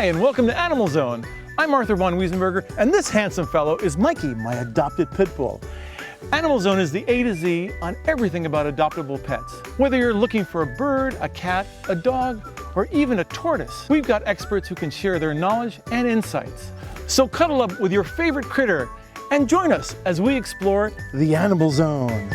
Hi, and welcome to Animal Zone. I'm Arthur von Wiesenberger, and this handsome fellow is Mikey, my adopted pit bull. Animal Zone is the A to Z on everything about adoptable pets. Whether you're looking for a bird, a cat, a dog, or even a tortoise, we've got experts who can share their knowledge and insights. So cuddle up with your favorite critter and join us as we explore the Animal Zone.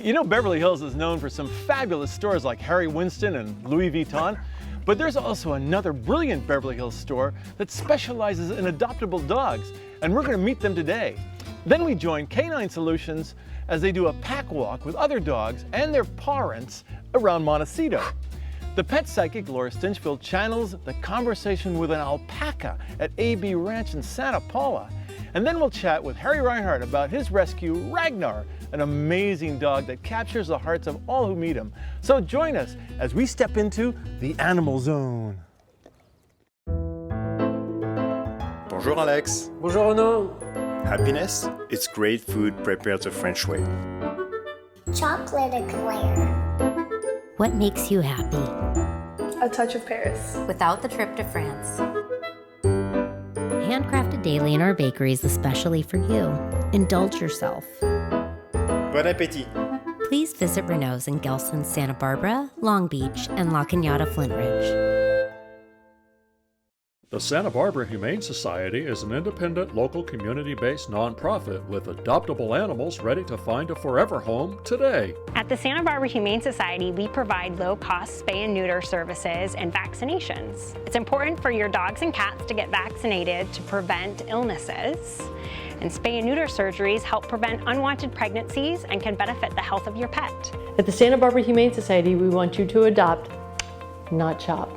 You know, Beverly Hills is known for some fabulous stores like Harry Winston and Louis Vuitton, but there's also another brilliant Beverly Hills store that specializes in adoptable dogs, and we're going to meet them today. Then we join Canine Solutions as they do a pack walk with other dogs and their pawrents around Montecito. The pet psychic Laura Stinchfield channels the conversation with an alpaca at AB Ranch in Santa Paula. And then we'll chat with Harry Reinhardt about his rescue, Ragnar, an amazing dog that captures the hearts of all who meet him. So join us as we step into the Animal Zone. Bonjour Alex. Bonjour Renaud. Happiness? It's great food prepared the French way. Chocolate eclair. What makes you happy? A touch of Paris. Without the trip to France. Handcrafted daily in our bakeries especially for you. Indulge yourself. Bon appétit. Please visit Renaud's in Gelston, Santa Barbara, Long Beach, and La Cañada, Flint Ridge. The Santa Barbara Humane Society is an independent, local, community-based nonprofit with adoptable animals ready to find a forever home today. At the Santa Barbara Humane Society, we provide low-cost spay and neuter services and vaccinations. It's important for your dogs and cats to get vaccinated to prevent illnesses. And spay and neuter surgeries help prevent unwanted pregnancies and can benefit the health of your pet. At the Santa Barbara Humane Society, we want you to adopt, not chop.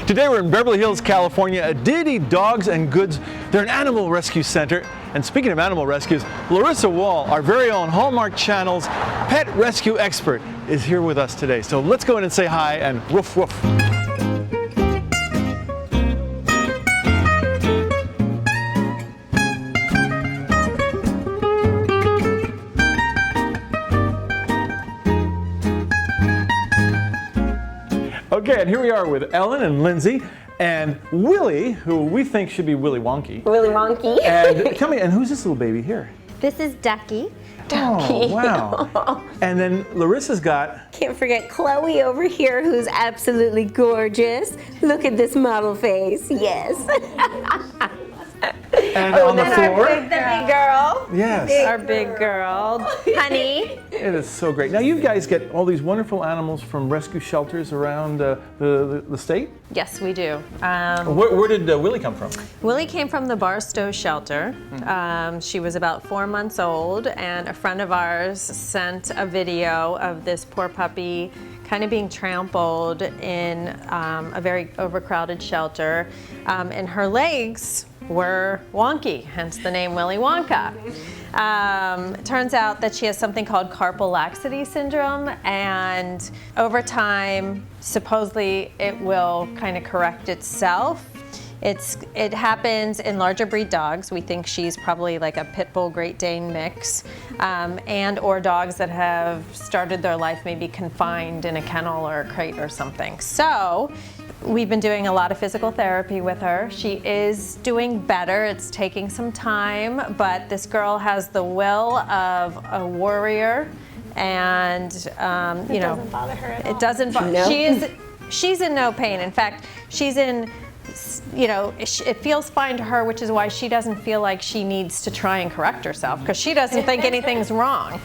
Today we're in Beverly Hills, California at Deity Dogs and Goods. They're an animal rescue center. And speaking of animal rescues, Larissa Wall, our very own Hallmark Channel's pet rescue expert, is here with us today. So let's go in and say hi and woof woof. Okay, and here we are with Ellen and Lindsay and Willie, who we think should be Willy Wonky. Willy Wonky. And tell me, and who's this little baby here? This is Ducky. Oh, wow. And then Larissa's got... Can't forget Chloe over here, who's absolutely gorgeous. Look at this model face. Yes. And on the floor? The big girl. Yes. Our big girl. Honey. It is so great. Now you guys get all these wonderful animals from rescue shelters around the state? Yes, we do. Where did Willie come from? Willie came from the Barstow shelter. She was about 4 months old, and a friend of ours sent a video of this poor puppy kind of being trampled in a very overcrowded shelter, and her legs were wonky, hence the name Willy Wonka. It turns out that she has something called carpal laxity syndrome, and over time, supposedly it will kind of correct itself. It happens in larger breed dogs. We think she's probably like a pit bull Great Dane mix, and or dogs that have started their life maybe confined in a kennel or a crate or something. So we've been doing a lot of physical therapy with her. She is doing better. It's taking some time, but this girl has the will of a warrior, and you know, doesn't bother her at all. it doesn't bother. No. She's in no pain. In fact, she's in, you know, it feels fine to her, which is why she doesn't feel like she needs to try and correct herself, because she doesn't think anything's wrong.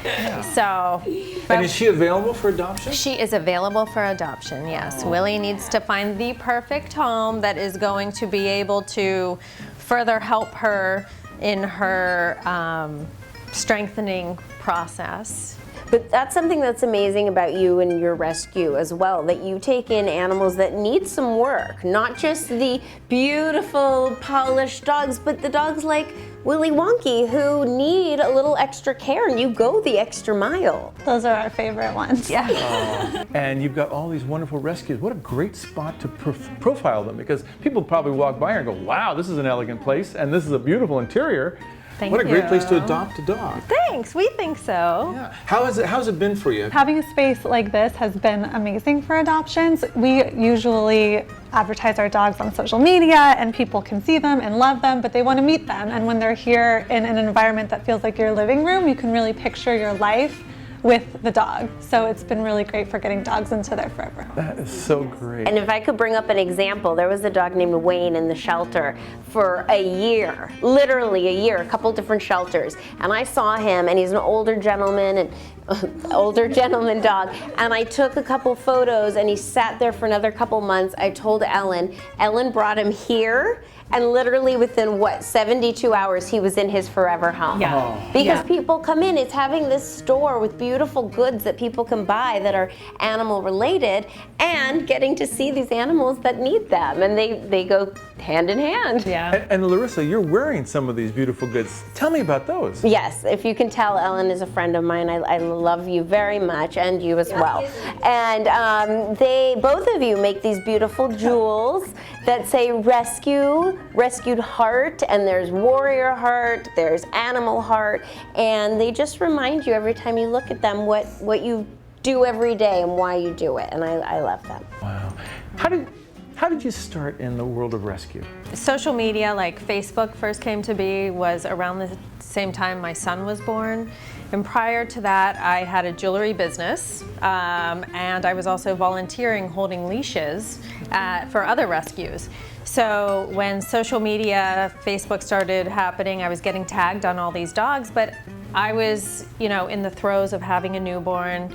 So, And is she available for adoption? she is available for adoption, yes. Willie needs to find the perfect home that is going to be able to further help her in her strengthening process. But that's something that's amazing about you and your rescue as well, that you take in animals that need some work, not just the beautiful, polished dogs, but the dogs like Willy Wonky who need a little extra care, and you go the extra mile. Those are our favorite ones. Yeah. And you've got all these wonderful rescues. What a great spot to profile them, because people probably walk by here and go, wow, this is an elegant place, and this is a beautiful interior. Thank What a you. great place to adopt a dog. Thanks, we think so. Yeah. How's it been for you? Having a space like this has been amazing for adoptions. We usually advertise our dogs on social media and people can see them and love them, but they want to meet them. And when they're here in an environment that feels like your living room, you can really picture your life with the dog. So it's been really great for getting dogs into their forever home. That is so great. And if I could bring up an example, there was a dog named Wayne in the shelter for a year, literally a year, a couple different shelters. And I saw him, and he's an older gentleman, and older gentleman dog, and I took a couple photos, and he sat there for another couple months. I told Ellen brought him here, and literally within 72 hours he was in his forever home. Yeah. Because people come in, it's having this store with beautiful goods that people can buy that are animal related, and getting to see these animals that need them, and they go hand in hand. Yeah. And Larissa, you're wearing some of these beautiful goods. Tell me about those. Yes, if you can tell, Ellen is a friend of mine. I love you very much, and you as well. And both of you make these beautiful jewels that say rescued heart, and there's warrior heart, there's animal heart, and they just remind you every time you look at them what you do every day and why you do it, and I love them. Wow. How did you start in the world of rescue? Social media, like Facebook first came to be, was around the same time my son was born. And prior to that, I had a jewelry business, and I was also volunteering holding leashes for other rescues. So when social media, Facebook started happening, I was getting tagged on all these dogs, but I was, in the throes of having a newborn,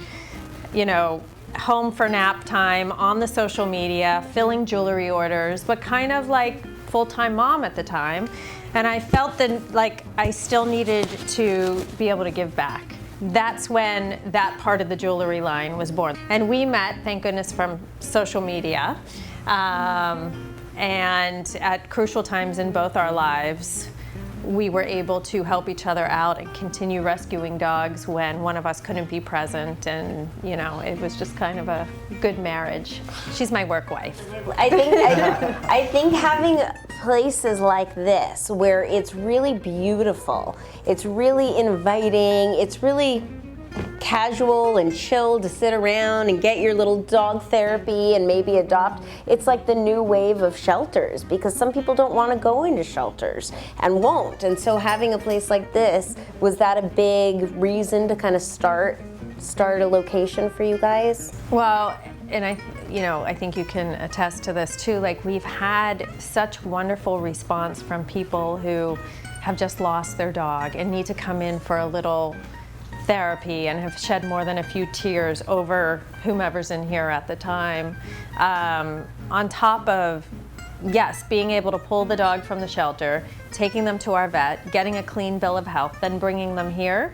home for nap time, on the social media, filling jewelry orders, but kind of like full-time mom at the time. And I felt that like I still needed to be able to give back. That's when that part of the jewelry line was born. And we met, thank goodness, from social media. And at crucial times in both our lives, we were able to help each other out and continue rescuing dogs when one of us couldn't be present, and it was just kind of a good marriage. She's my work wife. I think having places like this where it's really beautiful, it's really inviting, it's really casual and chill to sit around and get your little dog therapy and maybe adopt. It's like the new wave of shelters, because some people don't want to go into shelters and won't. And so having a place like this, was that a big reason to kind of start a location for you guys? Well, and I think you can attest to this too. Like, we've had such wonderful response from people who have just lost their dog and need to come in for a little therapy and have shed more than a few tears over whomever's in here at the time. On top of, yes, being able to pull the dog from the shelter, taking them to our vet, getting a clean bill of health, then bringing them here.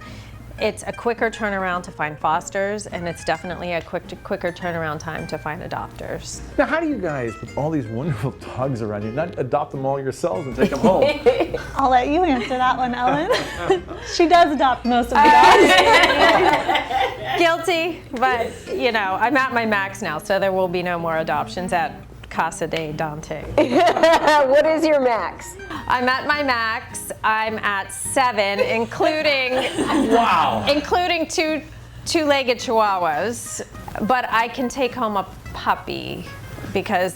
It's a quicker turnaround to find fosters, and it's definitely a quicker turnaround time to find adopters. Now, how do you guys, with all these wonderful dogs around you, not adopt them all yourselves and take them home? I'll let you answer that one, Ellen. She does adopt most of the dogs. Guilty, but I'm at my max now, so there will be no more adoptions at Casa de Dante. What is your max? I'm at my max. I'm at 7, including including two-legged chihuahuas. But I can take home a puppy, because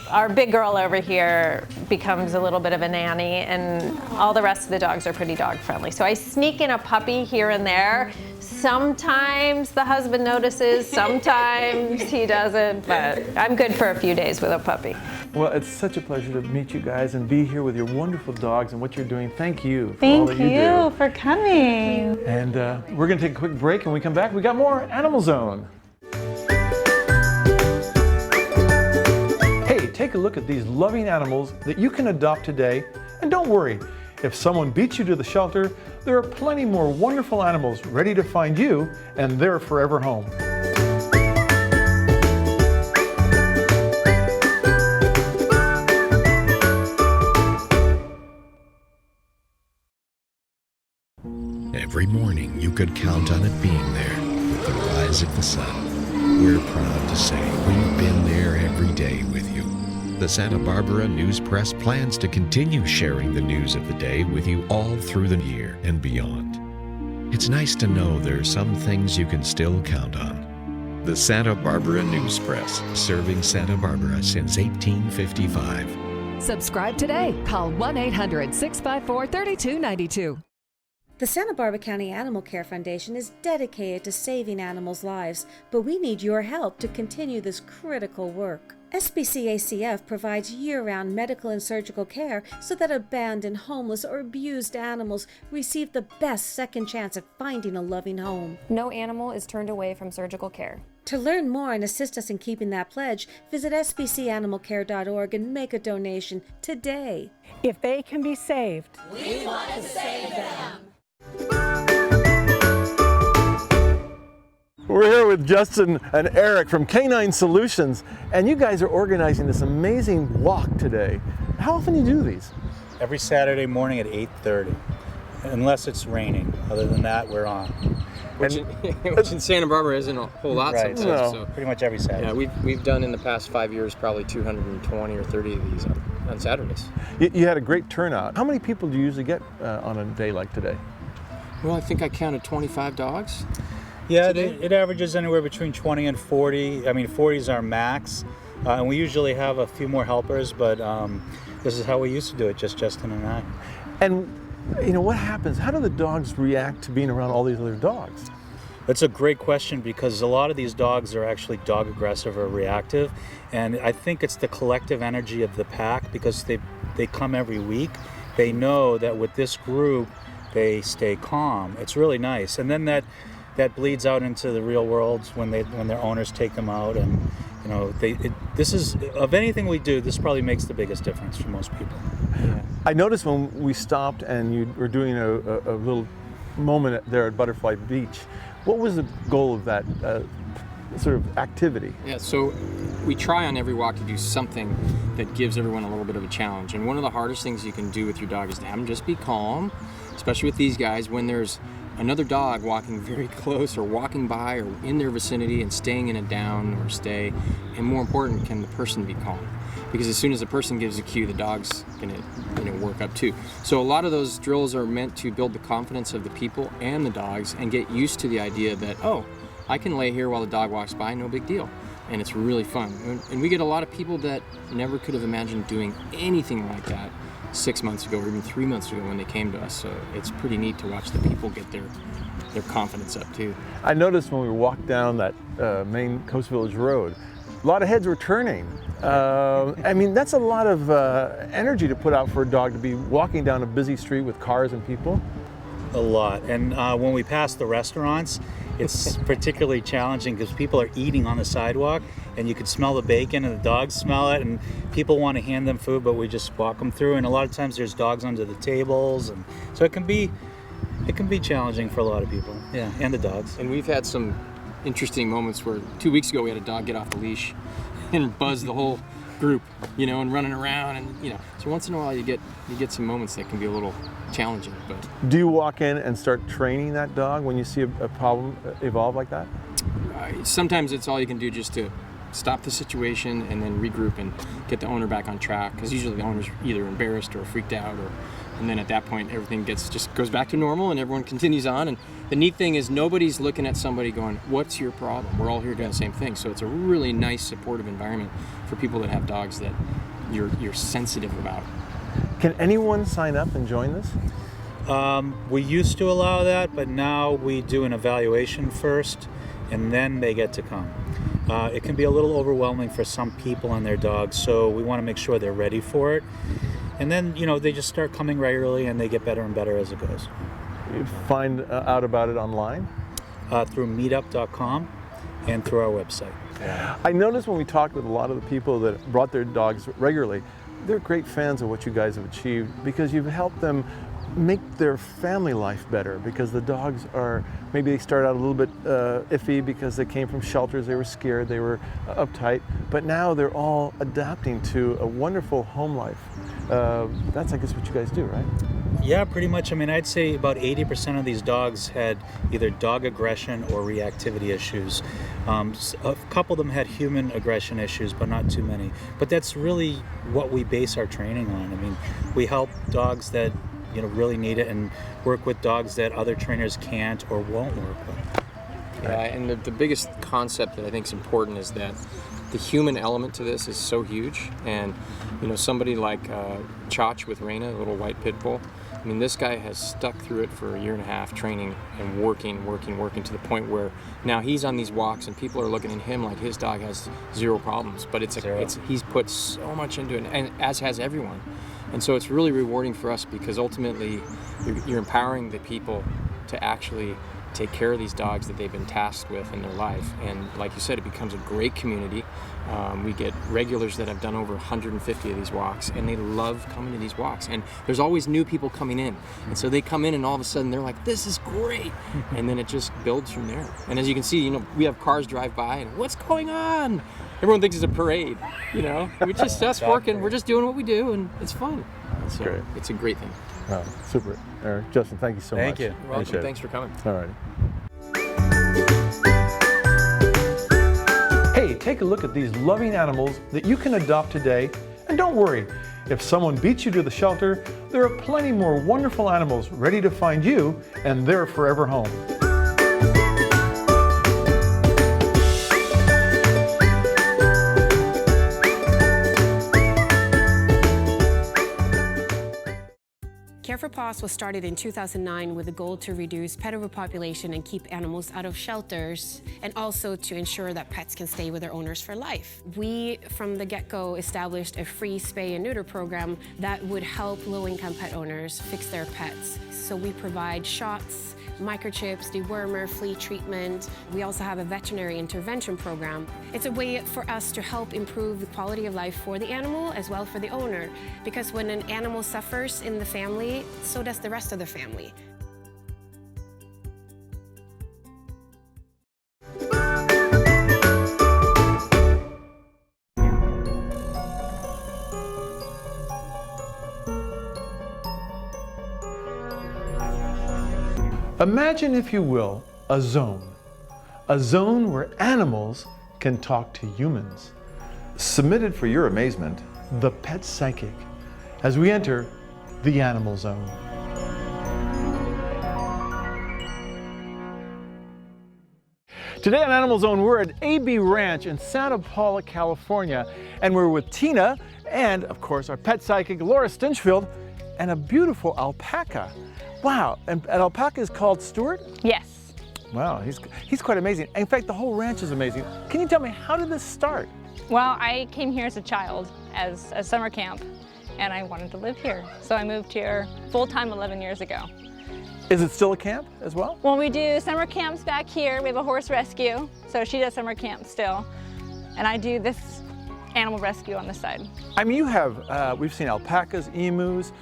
our big girl over here becomes a little bit of a nanny, and all the rest of the dogs are pretty dog friendly. So I sneak in a puppy here and there. Sometimes the husband notices, sometimes he doesn't, but I'm good for a few days with a puppy. Well, it's such a pleasure to meet you guys and be here with your wonderful dogs and what you're doing. Thank you for all that you do. Thank you for coming. And we're going to take a quick break, and when we come back, we got more Animal Zone. Hey, take a look at these loving animals that you can adopt today. And don't worry, If someone beats you to the shelter, there are plenty more wonderful animals ready to find you and their forever home. Every morning you could count on it being there with the rise of the sun. We're proud to say we've been there every day with you. The Santa Barbara News Press plans to continue sharing the news of the day with you all through the year and beyond. It's nice to know there are some things you can still count on. The Santa Barbara News Press, serving Santa Barbara since 1855. Subscribe today. Call 1-800-654-3292. The Santa Barbara County Animal Care Foundation is dedicated to saving animals' lives, but we need your help to continue this critical work. SBCACF provides year-round medical and surgical care so that abandoned, homeless, or abused animals receive the best second chance at finding a loving home. No animal is turned away from surgical care. To learn more and assist us in keeping that pledge, visit sbcanimalcare.org and make a donation today. If they can be saved, we want to save them. We're here with Justin and Eric from Canine Solutions, and you guys are organizing this amazing walk today. How often do you do these? Every Saturday morning at 8:30, unless it's raining. Other than that, we're on. Which in Santa Barbara isn't a whole lot right, sometimes. so pretty much every Saturday. Yeah, we've done in the past 5 years probably 220 or 30 of these on Saturdays. You had a great turnout. How many people do you usually get on a day like today? Well, I think I counted 25 dogs. Yeah, it averages anywhere between 20 and 40. I mean, 40 is our max. And we usually have a few more helpers, but this is how we used to do it, just Justin and I. And, you know, what happens? How do the dogs react to being around all these other dogs? That's a great question, because a lot of these dogs are actually dog aggressive or reactive. And I think it's the collective energy of the pack, because they come every week. They know that with this group, they stay calm. It's really nice. And then that bleeds out into the real world when their owners take them out, and you know, this is, of anything we do, this probably makes the biggest difference for most people. Yeah. I noticed when we stopped and you were doing a little moment there at Butterfly Beach, what was the goal of that sort of activity? Yeah, so we try on every walk to do something that gives everyone a little bit of a challenge. And one of the hardest things you can do with your dog is to have them just be calm, especially with these guys, when there's another dog walking very close or walking by or in their vicinity and staying in a down or stay. And more important, can the person be calm? Because as soon as the person gives a cue, the dog's gonna work up too. So a lot of those drills are meant to build the confidence of the people and the dogs and get used to the idea that, oh, I can lay here while the dog walks by, no big deal. And it's really fun. And we get a lot of people that never could have imagined doing anything like that 6 months ago or even 3 months ago when they came to us. So it's pretty neat to watch the people get their confidence up too. I noticed when we walked down that main Coast Village Road, a lot of heads were turning. I mean, that's a lot of energy to put out for a dog to be walking down a busy street with cars and people. A lot. And when we pass the restaurants, it's particularly challenging because people are eating on the sidewalk and you can smell the bacon and the dogs smell it, and people want to hand them food, but we just walk them through. And a lot of times there's dogs under the tables, and so it can be challenging for a lot of people. Yeah, and the dogs. And we've had some interesting moments where 2 weeks ago we had a dog get off the leash and buzz the whole group, and running around, and so once in a while you get some moments that can be a little challenging. But do you walk in and start training that dog when you see a problem evolve like that? Sometimes it's all you can do just to stop the situation and then regroup and get the owner back on track, because usually the owner's either embarrassed or freaked out, and then at that point everything just goes back to normal and everyone continues on. And the neat thing is nobody's looking at somebody going, what's your problem? We're all here doing the same thing. So it's a really nice supportive environment for people that have dogs that you're sensitive about. Can anyone sign up and join this? We used to allow that, but now we do an evaluation first and then they get to come. It can be a little overwhelming for some people and their dogs, so we want to make sure they're ready for it. And then, they just start coming regularly and they get better and better as it goes. You find out about it online? Through meetup.com and through our website. I noticed when we talked with a lot of the people that brought their dogs regularly, they're great fans of what you guys have achieved because you've helped them make their family life better, because the dogs are, maybe they start out a little bit iffy because they came from shelters, they were scared, they were uptight, but now they're all adapting to a wonderful home life. That's, I guess, what you guys do, right? Yeah, pretty much. I mean, I'd say about 80% of these dogs had either dog aggression or reactivity issues. A couple of them had human aggression issues, but not too many. But that's really what we base our training on. I mean, we help dogs that really need it, and work with dogs that other trainers can't or won't work with. Yeah, and the biggest concept that I think is important is that the human element to this is so huge. And somebody like Chach with Reina, a little white pit bull, I mean, this guy has stuck through it for 1.5 years training and working to the point where now he's on these walks and people are looking at him like his dog has zero problems. But he's put so much into it, and as has everyone. And so it's really rewarding for us, because ultimately you're empowering the people to actually take care of these dogs that they've been tasked with in their life. And like you said, it becomes a great community. We get regulars that have done over 150 of these walks, and they love coming to these walks. And there's always new people coming in. And so they come in and all of a sudden they're like, this is great. And then it just builds from there. And as you can see, we have cars drive by and what's going on? Everyone thinks it's a parade, We just us working, we're just doing what we do, and it's fun. So Great. It's a great thing. Oh, super. Justin, thank you so much. Thank you. You're welcome. Thanks for coming. All right. Hey, take a look at these loving animals that you can adopt today. And don't worry, if someone beats you to the shelter, there are plenty more wonderful animals ready to find you and their forever home. Care for Paws was started in 2009 with the goal to reduce pet overpopulation and keep animals out of shelters, and also to ensure that pets can stay with their owners for life. We, from the get-go, established a free spay and neuter program that would help low-income pet owners fix their pets. So we provide shots, microchips, dewormer, flea treatment. We also have a veterinary intervention program. It's a way for us to help improve the quality of life for the animal as well for the owner, because when an animal suffers in the family, so does the rest of the family. Imagine, if you will, a zone where animals can talk to humans. Submitted for your amazement, the Pet Psychic, as we enter the Animal Zone. Today on Animal Zone, we're at AB Ranch in Santa Paula, California, and we're with Tina and, of course, our Pet Psychic, Laura Stinchfield, and a beautiful alpaca. Wow, and an alpaca is called Stuart? Yes. Wow, he's quite amazing. In fact, the whole ranch is amazing. Can you tell me, how did this start? Well, I came here as a child, as a summer camp, and I wanted to live here. So I moved here full-time 11 years ago. Is it still a camp as well? Well, we do summer camps back here. We have a horse rescue, so she does summer camp still. And I do this animal rescue on the side. I mean, you have, we've seen alpacas, emus,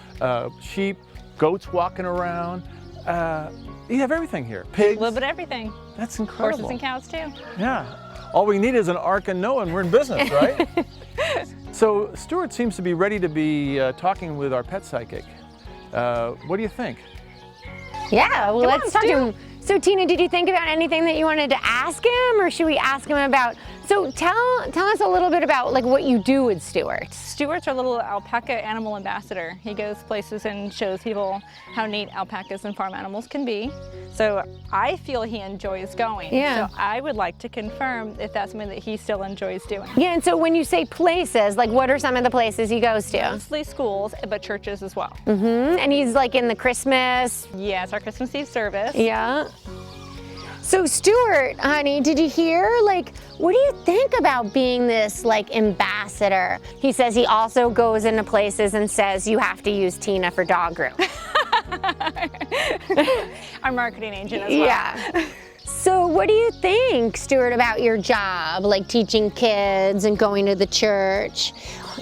sheep, goats walking around. You have everything here. Pigs. A little bit of everything. That's incredible. Horses and cows too. Yeah. All we need is an Ark and Noah and we're in business, right? So Stuart seems to be ready to be talking with our Pet Psychic. What do you think? Yeah, well, let's talk to him. So Tina, did you think about anything that you wanted to ask him, or should we ask him about? So tell us a little bit about like what you do with Stuart. Stuart's our little alpaca animal ambassador. He goes places and shows people how neat alpacas and farm animals can be. So I feel he enjoys going. Yeah. So I would like to confirm if that's something that he still enjoys doing. Yeah, and so when you say places, like what are some of the places he goes to? Mostly schools, but churches as well. Mm-hmm. And he's like in the Christmas. Yeah, it's our Christmas Eve service. Yeah. So Stuart, honey, did you hear, like, what do you think about being this, like, ambassador? He says he also goes into places and says you have to use Tina for dog groom. Our marketing agent as well. Yeah. So what do you think, Stuart, about your job, like teaching kids and going to the church?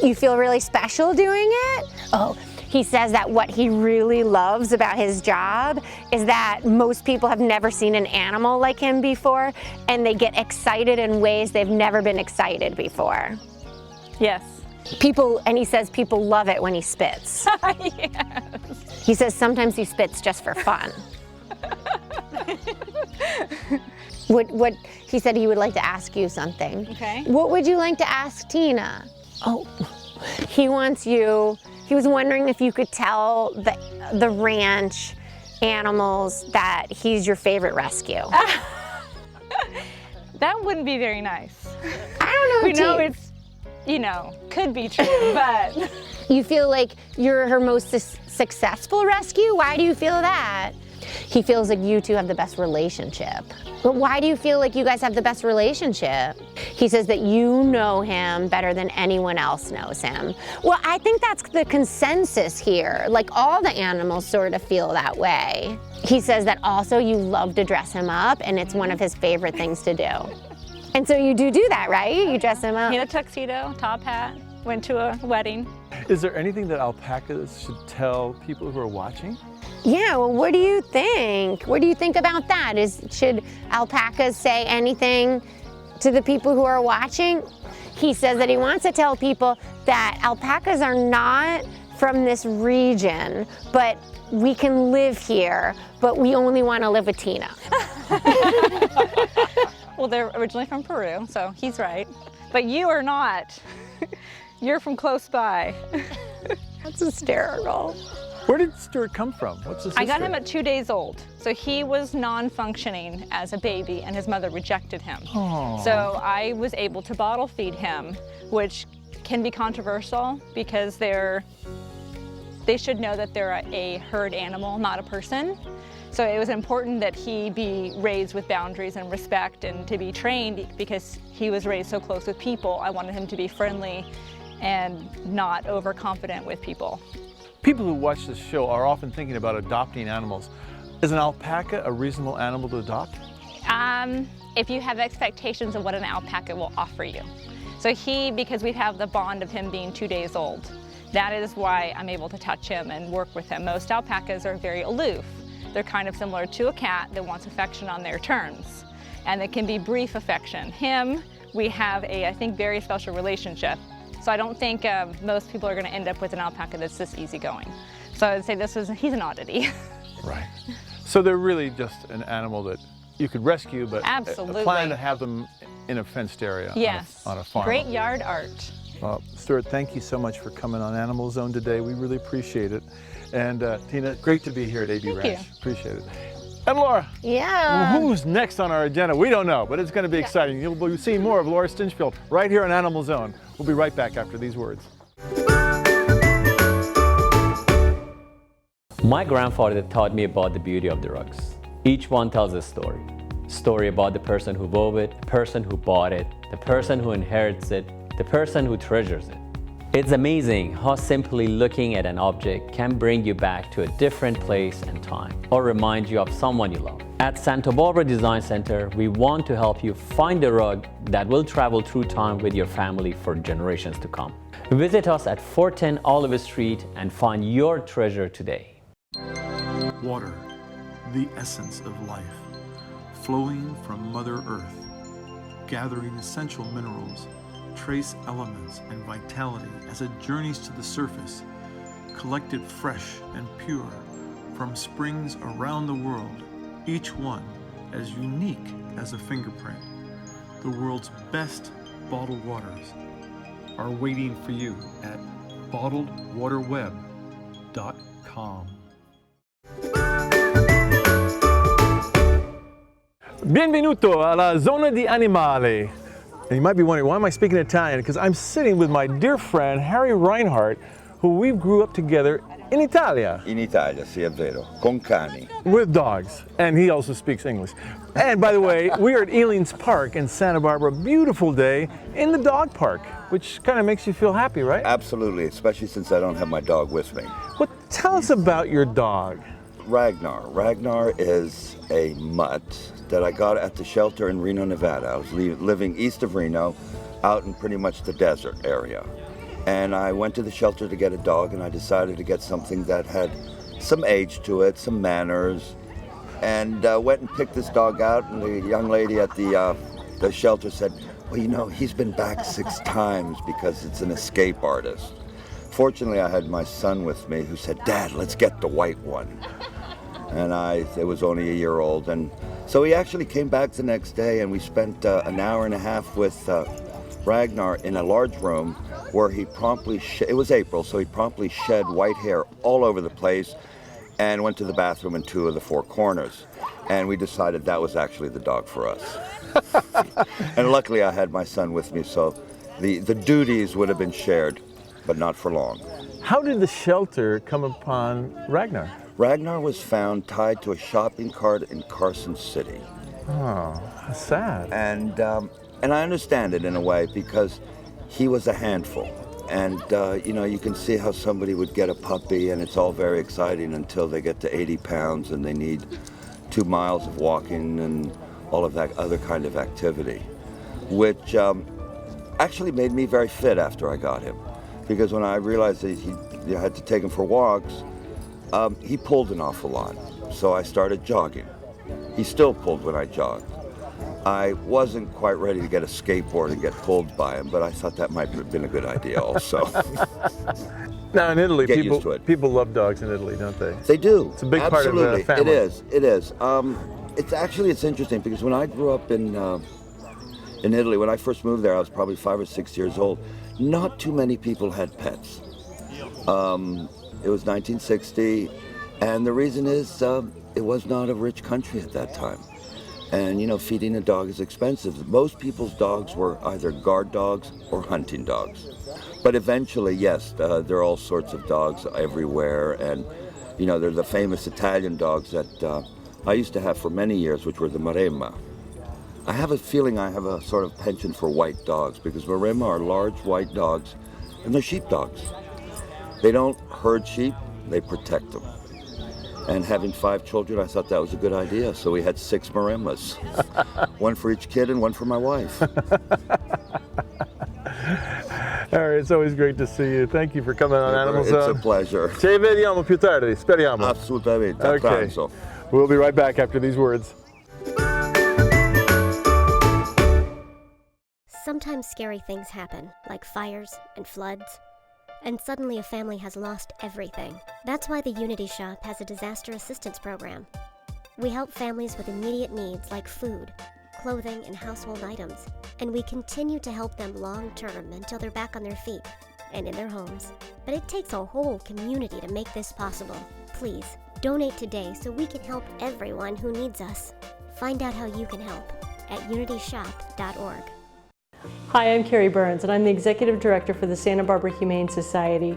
You feel really special doing it? Oh, He says that what he really loves about his job is that most people have never seen an animal like him before, and they get excited in ways they've never been excited before. Yes. And he says people love it when he spits. Yes. He says sometimes he spits just for fun. What he said he would like to ask you something. Okay. What would you like to ask Tina? Oh, he was wondering if you could tell the ranch animals that he's your favorite rescue. That wouldn't be very nice. I don't know. We know it's, could be true, but. You feel like you're her most successful rescue? Why do you feel that? He feels like you two have the best relationship. But why do you feel like you guys have the best relationship? He says that you know him better than anyone else knows him. Well, I think that's the consensus here. Like all the animals sort of feel that way. He says that also you love to dress him up and it's one of his favorite things to do. And so you do that, right? You dress him up? He had a tuxedo, top hat, went to a wedding. Is there anything that alpacas should tell people who are watching? Yeah, well, what do you think? What do you think about that? Should alpacas say anything to the people who are watching? He says that he wants to tell people that alpacas are not from this region, but we can live here, but we only want to live with Tina. Well, they're originally from Peru, so he's right. But you are not. You're from close by. That's hysterical. Where did Stuart come from? What's his history? I got him at 2 days old. So he was non-functioning as a baby and his mother rejected him. Aww. So I was able to bottle feed him, which can be controversial because they should know that they're a herd animal, not a person. So it was important that he be raised with boundaries and respect and to be trained because he was raised so close with people. I wanted him to be friendly and not overconfident with people. People who watch this show are often thinking about adopting animals. Is an alpaca a reasonable animal to adopt? If you have expectations of what an alpaca will offer you. So because we have the bond of him being 2 days old, that is why I'm able to touch him and work with him. Most alpacas are very aloof. They're kind of similar to a cat that wants affection on their terms. And it can be brief affection. We have I think, very special relationship. So I don't think most people are going to end up with an alpaca that's this easygoing. So I would say he's an oddity. Right. So they're really just an animal that you could rescue, but absolutely plan to have them in a fenced area. Yes. On a farm. Great yard art. Well, Stuart, thank you so much for coming on AnimalZone today. We really appreciate it. And Tina, great to be here at AB Ranch. Thank you. Appreciate it. And Laura. Yeah. Well, who's next on our agenda? We don't know, but it's going to be exciting. You'll be seeing more of Laura Stinchfield right here on AnimalZone. We'll be right back after these words. My grandfather taught me about the beauty of the rugs. Each one tells a story. Story about the person who wove it, the person who bought it, the person who inherits it, the person who treasures it. It's amazing how simply looking at an object can bring you back to a different place and time, or remind you of someone you love. At Santa Barbara Design Center, we want to help you find the rug that will travel through time with your family for generations to come. Visit us at 410 Oliver Street and find your treasure today. Water, the essence of life, flowing from Mother Earth, gathering essential minerals, trace elements and vitality as it journeys to the surface, collected fresh and pure from springs around the world, each one as unique as a fingerprint. The world's best bottled waters are waiting for you at bottledwaterweb.com. Benvenuto alla zona di animali. And you might be wondering, why am I speaking Italian? Because I'm sitting with my dear friend, Harry Reinhardt, who we grew up together in Italia. In Italia, sì, è vero, con cani. With dogs, and he also speaks English. And by the way, we are at Ealing's Park in Santa Barbara, beautiful day in the dog park, which kind of makes you feel happy, right? Absolutely, especially since I don't have my dog with me. Well, tell us about your dog. Ragnar. Ragnar is a mutt that I got at the shelter in Reno, Nevada. I was living east of Reno, out in pretty much the desert area. And I went to the shelter to get a dog, and I decided to get something that had some age to it, some manners, and went and picked this dog out. And the young lady at the shelter said, well, you know, he's been back 6 times because it's an escape artist. Fortunately, I had my son with me who said, Dad, let's get the white one. And it was only a year old. And so he actually came back the next day, and we spent an hour and a half with Ragnar in a large room where he promptly, it was April, so he promptly shed white hair all over the place and went to the bathroom in 2 of the 4 corners. And we decided that was actually the dog for us. And luckily I had my son with me, so the duties would have been shared, but not for long. How did the shelter come upon Ragnar? Ragnar was found tied to a shopping cart in Carson City. Oh, that's sad. And I understand it in a way, because he was a handful. And, you know, you can see how somebody would get a puppy and it's all very exciting until they get to 80 pounds and they need 2 miles of walking and all of that other kind of activity, which actually made me very fit after I got him. Because when I realized that you had to take him for walks, he pulled an awful lot. So I started jogging. He still pulled when I jogged. I wasn't quite ready to get a skateboard and get pulled by him, but I thought that might have been a good idea also. Now in Italy, Get used to it. people love dogs in Italy, don't they? They do. It's a big Absolutely. part of the family. It is. It's interesting because when I grew up in Italy, when I first moved there, I was probably 5 or 6 years old. Not too many people had pets. It was 1960, and the reason is it was not a rich country at that time. And, you know, feeding a dog is expensive. Most people's dogs were either guard dogs or hunting dogs. But eventually, yes, there are all sorts of dogs everywhere. And, you know, there are the famous Italian dogs that I used to have for many years, which were the Maremma. I have a feeling I have a sort of penchant for white dogs, because Maremma are large white dogs, and they're sheepdogs. They don't herd sheep, they protect them. And having 5 children, I thought that was a good idea. So we had 6 Maremmas, 1 for each kid and 1 for my wife. All right, it's always great to see you. Thank you for coming on AnimalZone. It's a pleasure. Ci vediamo più tardi, speriamo. Assolutamente, a Okay. pranzo. We'll be right back after these words. Sometimes scary things happen, like fires and floods. And suddenly a family has lost everything. That's why the Unity Shop has a disaster assistance program. We help families with immediate needs like food, clothing, and household items. And we continue to help them long-term until they're back on their feet and in their homes. But it takes a whole community to make this possible. Please, donate today so we can help everyone who needs us. Find out how you can help at unityshop.org. Hi, I'm Carrie Burns, and I'm the Executive Director for the Santa Barbara Humane Society.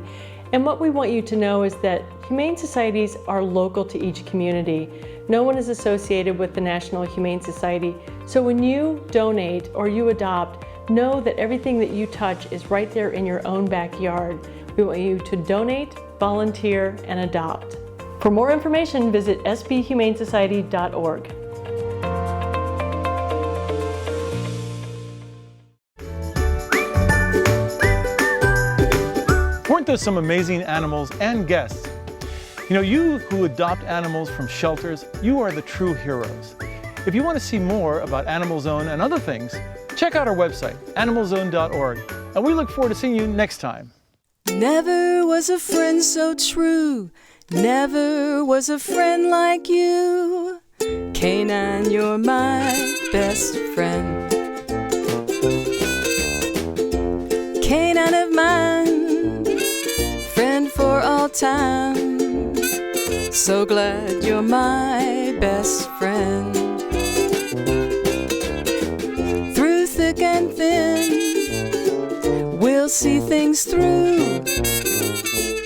And what we want you to know is that Humane Societies are local to each community. No one is associated with the National Humane Society. So when you donate or you adopt, know that everything that you touch is right there in your own backyard. We want you to donate, volunteer, and adopt. For more information, visit sbhumanesociety.org. Weren't there some amazing animals and guests? You know, you who adopt animals from shelters, you are the true heroes. If you want to see more about AnimalZone and other things, check out our website, animalzone.org, and we look forward to seeing you next time. Never was a friend so true, never was a friend like you. Canine, you're my best friend. Canine of mine, friend for all time. So glad you're my best friend. Through thick and thin, we'll see things through.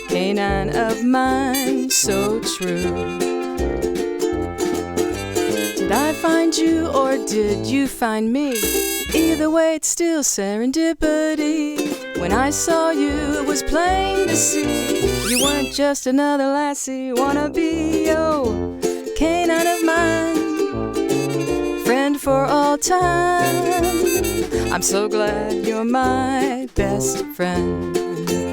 Canine of mine, so true. Did I find you or did you find me? Either way, it's still serendipity. When I saw you, it was plain to see you weren't just another lassie wannabe. Oh, canine of mine, friend for all all time. I'm so glad you're my best friend.